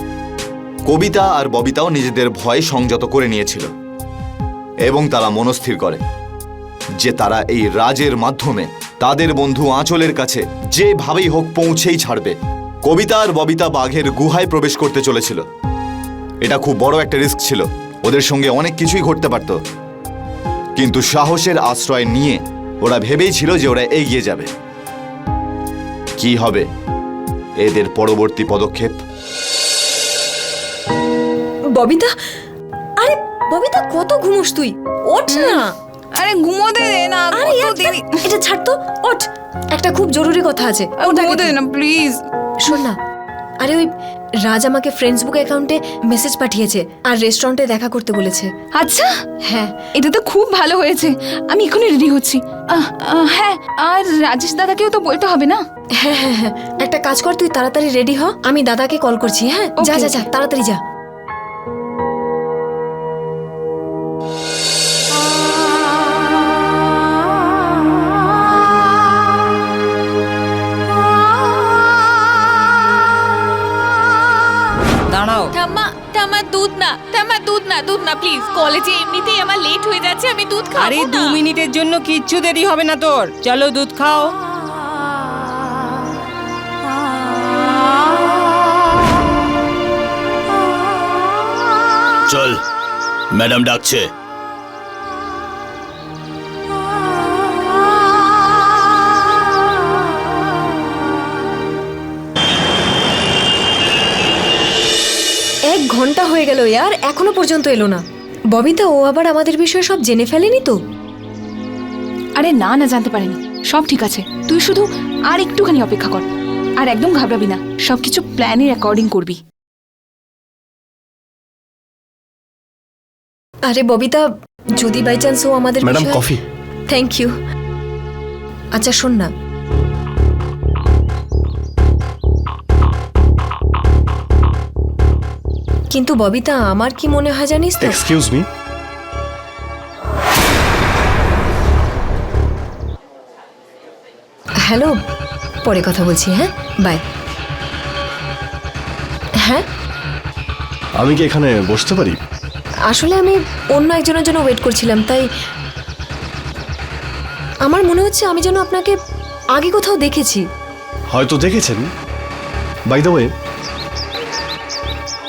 কবিতা আর ববিতাও নিজেদের ভয় সংযত করে নিয়েছিল এবং তারা মনস্থির করে যে তারা এই রাজের মাধ্যমে তাদের বন্ধু আঁচলের কাছে যেভাবেই হোক পৌঁছেই ছাড়বে। কবিতা আর ববিতা বাঘের গুহায় প্রবেশ করতে চলেছিল। এটা খুব বড় একটা রিস্ক ছিল, ওদের সঙ্গে অনেক কিছুই ঘটতে পারত, কিন্তু সাহসের আশ্রয় নিয়ে ওরা ভেবেই ছিল যে ওরা এগিয়ে যাবে। কি হবে এদের পরবর্তী পদক্ষেপ? ববিতা, আরে ববিতা কত ঘুমোস তুই? ওঠ না। আরে ঘুমোতে দে না, আরে কত ইয়ার, দেরি। এটা ছাড় তো, ওঠ। একটা খুব জরুরি কথা আছে, ওঠ আগে ঘুমোতে তুই। দে না প্লিজ। শোন না, আরে ওই রাজ আমাকে ফ্রেন্ডসবুক অ্যাকাউন্টে মেসেজ পাঠিয়েছে আর রেস্টুরেন্টে দেখা করতে বলেছে। আচ্ছা, হ্যাঁ এটা তো খুব ভালো হয়েছে। আমি এখনই রেডি হচ্ছি। হ্যাঁ, আর রাজেশ দাদাকেও তো বলতে হবে না? হ্যাঁ হ্যাঁ হ্যাঁ, একটা কাজ কর, তুই তাড়াতাড়ি রেডি হ, আমি দাদাকে কল করছি। হ্যাঁ যা Okay, যা যা, okay. তাড়াতাড়ি যা। দাঁড়াও। ঠাম্মা দুধ না প্লিজ। কলেজে এমনিতেই আমার লেট হয়ে যাচ্ছে, আমি দুধ খাবো আরে না। 2 মিনিটের জন্য কিচ্ছু দেরি হবে না তোর, চলো দুধ খাও। চল, ম্যাডাম ডাকছে। এক ঘন্টা হয়ে গেল ইয়ার, এখনো পর্যন্ত এলো না। ববিতা, ও আবার আমাদের বিষয়ে সব জেনে ফেলেনি তো? আরে না না, জানতে পারিনি, সব ঠিক আছে। তুই শুধু আর একটুখানি অপেক্ষা কর, আর একদম ঘাবড়াবি না, সবকিছু প্ল্যানের অ্যাকর্ডিং করবি। আরে ববিতা, যদি বাই চান্স ও আমাদের ম্যাডাম বিষয়ে- কফি। Thank you. আচ্ছা শোন না, কিন্তু ববিতা, আমার কি মনে হয় জানিস তো? এক্সকিউজ মি, হ্যালো, পরে কথা বলছি। হ্যাঁ বাই। হ্যাঁ, আমি কি এখানে বসতে পারি? আসলে আমি অন্য একজনের জন্য ওয়েট করছিলাম, তাই আমার মনে হচ্ছে আমি যেন আপনাকে আগে কোথাও দেখেছি। হয়তো দেখেছেন। বাই দ্য ওয়ে,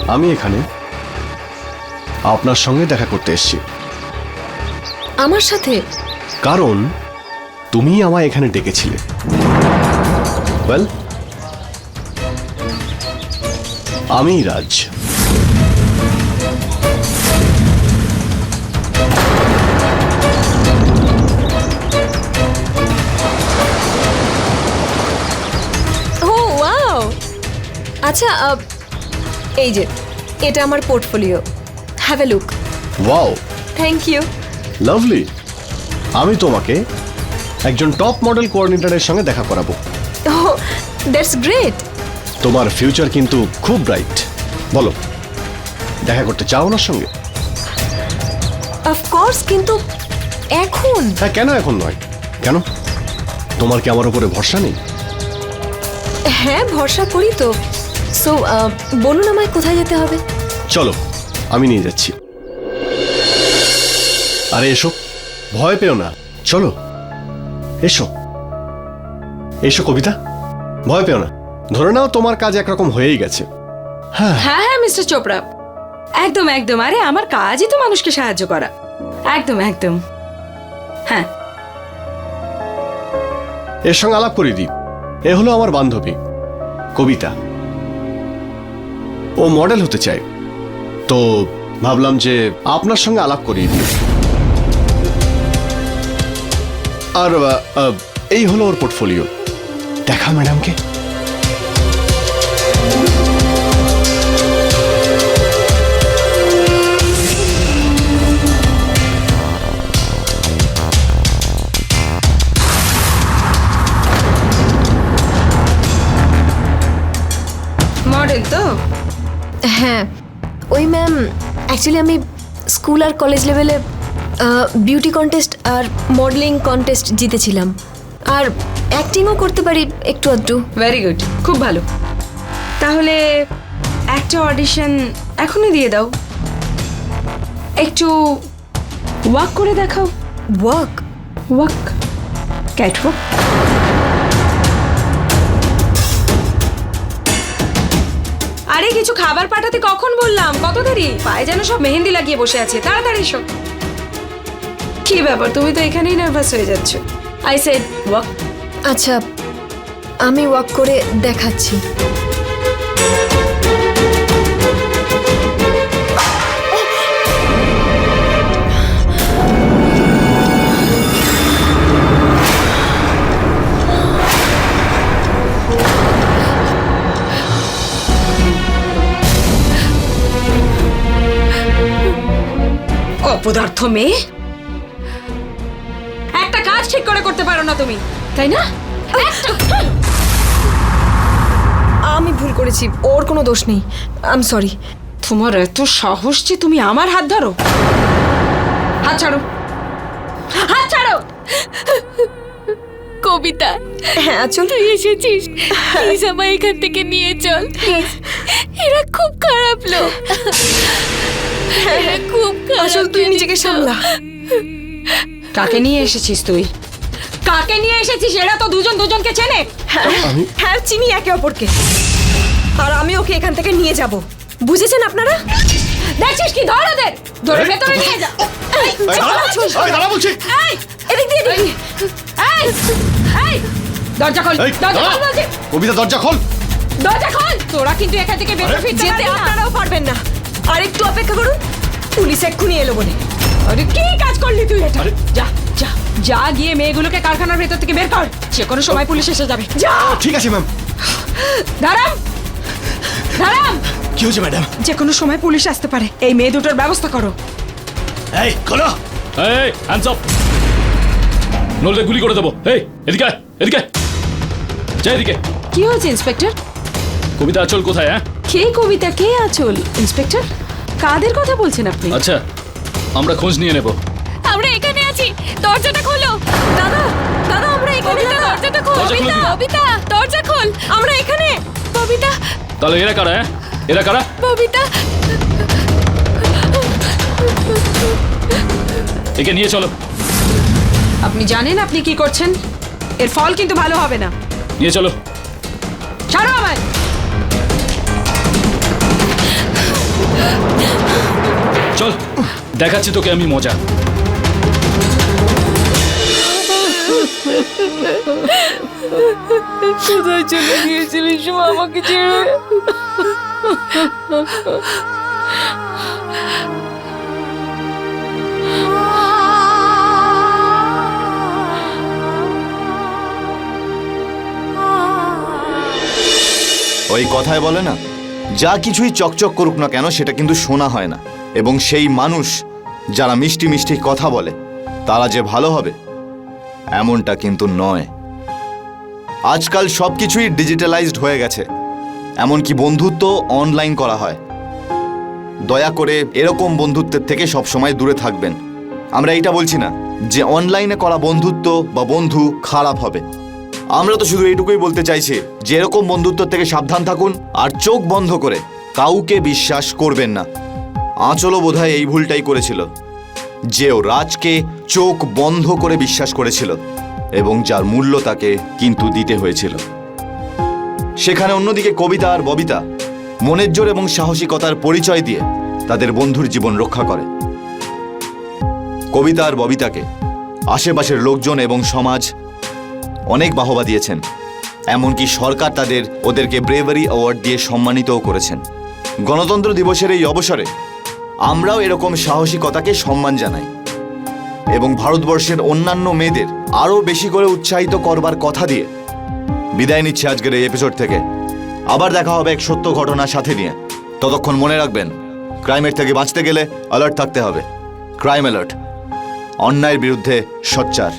আমি এখানে আপনার সঙ্গে দেখা করতে এসেছি, আমার সাথে? কারণ তুমি আমায় এখানে ডেকেছিলে। ওয়েল, আমি রাজ। ও ওয়াও, আচ্ছা এই যে এটা আমার portfolio, have a look. Wow, thank you. Lovely. আমি তোমাকে একজন টপ মডেল কোঅর্ডিনেটরের সঙ্গে দেখা করাবো। Oh that's great. তোমার ফিউচার কিন্তু খুব ব্রাইট। বলো, দেখা করতে চাও ওনার সঙ্গে? অফকোর্স, কিন্তু এখন? হ্যাঁ, কেন এখন নয়? কেন, তোমার কি আমার উপরে ভরসা নেই? হ্যাঁ, ভরসা করি তো। সো বলুন আমায় কোথায় যেতে হবে? চলো, আমি নিয়ে যাচ্ছি। আরে এসো, ভয় পেও না, চলো এসো। এসো কবিতা, ভয় পেও না। ধরে নাও তোমার কাজ একরকম হয়েই গেছে। হ্যাঁ, হ্যাঁ হ্যাঁ মিস্টার চোপড়া, একদম একদম। আরে আমার কাজই তো মানুষকে সাহায্য করা। একদম একদম। হ্যাঁ, এর সঙ্গে আলাপ করিয়ে দিই। এ হলো আমার বান্ধবী কবিতা। ও মডেল হতে চায়, তো ভাবলাম যে আপনার সঙ্গে আলাপ করিয়ে দিই। আর এই হলো ওর পোর্টফোলিও। দেখা ম্যাডামকে। মডেল তো? হ্যাঁ, ওই ম্যাম, অ্যাকচুয়ালি আমি স্কুল আর কলেজ লেভেলে বিউটি কন্টেস্ট আর মডেলিং কন্টেস্ট জিতেছিলাম, আর অ্যাক্টিংও করতে পারি একটু আধটু। ভেরি গুড, খুব ভালো। তাহলে একটা অডিশন এখনই দিয়ে দাও। একটু ওয়াক করে দেখাও। ওয়াক? Walk, catwalk. আরে কিছু খাবার পাঠাতে কখন বললাম? কত দেরি? পায়ে যেন সব মেহেন্দি লাগিয়ে বসে আছে। তাড়াতাড়ি এসো। কি ব্যাপার, তুমি তো এখানেই নার্ভাস হয়ে যাচ্ছ। I said walk. আচ্ছা, আমি ওয়াক করে দেখাচ্ছি। অপদার্থ মেয়ে, একটা কাজ ঠিক করে করতে পারো না তুমি, তাই না? আমি ভুল করেছি, ওর কোনো দোষ নেই। I am sorry. তোমার এত সাহস যে তুমি আমার হাত ধরো? হাত ছাড়ো, হাত ছাড়ো। কবিতা, হ্যাঁ আচল, তুই এসেছিস, প্লিজ আমায় এখান থেকে নিয়ে চল। এরা খুব খারাপ লোক, এরা খুব আচল তুই নিজেকে সামলা। কাকে নিয়ে এসেছিস তুই? কাকে নিয়ে এসেছিস? এরা তো দুজন দুজনকে চেনে। হ্যাঁ চিনি একে অপরকে, আর আমি ওকে এখান থেকে নিয়ে যাব, বুঝেছেন আপনারা? দেখছিস কি? ধর ওদের, ধরে ভেতরে নিয়ে যা। এই, দাঁড়া বলছি। এই, এদিক দিয়ে, এদিক দিয়ে। এই, এই, দরজা খোল, এই, দরজা দাঁড়া। খোল বলছি। কবিতা দরজা খোল। দরজা খোল। তোরা কিন্তু এখান থেকে বেরোতে ফিরতে যেতে পারবি না। আপনারাও পারবেন না, আর একটু অপেক্ষা করুন, পুলিশ এক্ষুনি এলো বলে। আরে কি কাজ করলি তুই এটা? আরে। যা যা যা, গিয়ে মেয়েগুলোকে কারখানার ভেতর থেকে বের কর, যে কোনো সময় পুলিশ এসে যাবে। যা। ঠিক আছে ম্যাম। দাঁড়ান, দাঁড়ান, কি হয়েছে ম্যাডাম? যে কোনো সময় পুলিশ আসতে পারে, এই মেয়ে দুটোর ব্যবস্থা করো। এই খোলো। এই হ্যান্ডস আপ, নইলে গুলি করে দেবো। এই এদিকে আয়, এদিকে আয়। যা এদিকে। কি হয়েছে ইন্সপেক্টর? কবিতা আচল কোথায়? হ্যাঁ, কে কবিতা, কে আচল? ইন্সপেক্টর, কাদের কথা বলছেন আপনি? আচ্ছা আমরা খোঁজ নিয়ে নেব। আমরা এখানে আছি, দরজাটা খোলো। দাদা, দাদা আমরা এখানে। কবিতা, দরজাটা খোল। দরজা খুলে দিন। কবিতা, দরজা খোল। আমরা এখানে। কবিতা, তাহলে এরা কারা? হ্যাঁ, এরা কারা? কবিতা, একে নিয়ে চলো। আপনি জানেন আপনি কি করছেন? এর ফল কিন্তু ভালো হবে না। নিয়ে চলো। ছাড়ো আমায়। চল, দেখাচ্ছি তোকে আমি মজা। কোথায় চলে গিয়েছিলিস মা আমাকে ছেড়ে? ওই কথায় বলে না, যা কিছুই চকচক করুক না কেন সেটা কিন্তু শোনা হয় না, এবং সেই মানুষ যারা মিষ্টি মিষ্টি কথা বলে তারা যে ভালো হবে এমনটা কিন্তু নয়। আজকাল সবকিছুই ডিজিটালাইজড হয়ে গেছে, এমনকি বন্ধুত্ব অনলাইন করা হয়। দয়া করে এরকম বন্ধুত্বের থেকে সবসময় দূরে থাকবেন। আমরা এইটা বলছি না যে অনলাইনে করা বন্ধুত্ব বা বন্ধু খারাপ হবে, আমরা তো শুধু এইটুকুই বলতে চাইছি যে এরকম বন্ধুত্ব থেকে সাবধান থাকুন, আর চোখ বন্ধ করে কাউকে বিশ্বাস করবেন না। আঁচলও বোধহয় এই ভুলটাই করেছিল, যে ও রাজকে চোখ বন্ধ করে বিশ্বাস করেছিল, এবং যার মূল্য তাকে কিন্তু দিতে হয়েছিল। সেখানে অন্যদিকে কবিতা আর ববিতা মনের জোর এবং সাহসিকতার পরিচয় দিয়ে তাদের বন্ধুর জীবন রক্ষা করে। কবিতা আর ববিতাকে আশেপাশের লোকজন এবং সমাজ অনেক বাহবা দিয়েছেন, এমনকি সরকার ওদেরকে ব্রেভারি অ্যাওয়ার্ড দিয়ে সম্মানিতও করেছেন। গণতন্ত্র দিবসের এই অবসরে আমরাও এরকম সাহসিকতাকে সম্মান জানাই, এবং ভারতবর্ষের অন্যান্য মেয়েদের আরও বেশি করে উৎসাহিত করবার কথা দিয়ে বিদায় নিচ্ছে আজকের এই এপিসোড থেকে। আবার দেখা হবে এক সত্য ঘটনার সাথে নিয়ে। ততক্ষণ মনে রাখবেন, ক্রাইমের থেকে বাঁচতে গেলে অ্যালার্ট থাকতে হবে। ক্রাইম অ্যালার্ট, অন্যায়ের বিরুদ্ধে সোচ্চার।